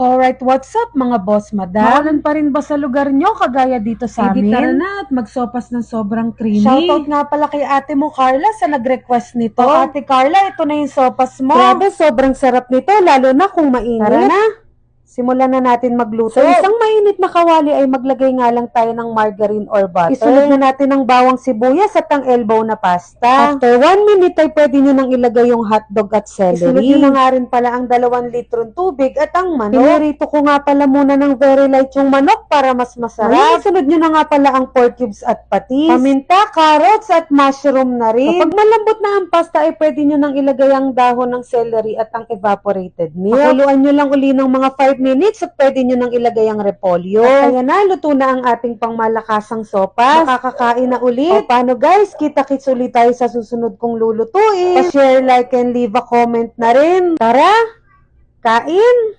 Alright, what's up mga boss, madam? Maulan pa rin ba sa lugar nyo kagaya dito sa Di amin? tara na at magsopas ng sobrang creamy. Shoutout nga pala kay ate mo Carla sa nag-request nito. Ate Carla, ito na yung sopas mo. Grabe, sobrang sarap nito, lalo na kung mainit. Tara na. Simulan na natin magluto. Sa isang mainit na kawali ay maglagay nga lang tayo ng margarine or butter. Isunod na natin ng bawang sibuyas at ang elbow na pasta. After 1 minute ay pwede nyo nang ilagay yung hotdog at celery. Isunod nyo na nga rin pala ang 2 litrong tubig at ang manok. Pinirito ko nga pala muna ng very light yung manok para mas masarap. Ngayon, isunod nyo na nga pala ang pork cubes at patis. Paminta, carrots at mushroom na rin. Kapag malambot na ang pasta ay pwede nyo nang ilagay ang dahon ng celery at ang evaporated milk. Pakuluan nyo lang uli ng mga 5 minutes at pwede nyo nang ilagay ang repolyo. At ayan na, luto na ang ating pangmalakasang sopas. Makakakain na ulit. O paano guys, kita-kits ulit tayo sa susunod kong lulutuin. Pa-share, like, and leave a comment na rin. Tara, kain!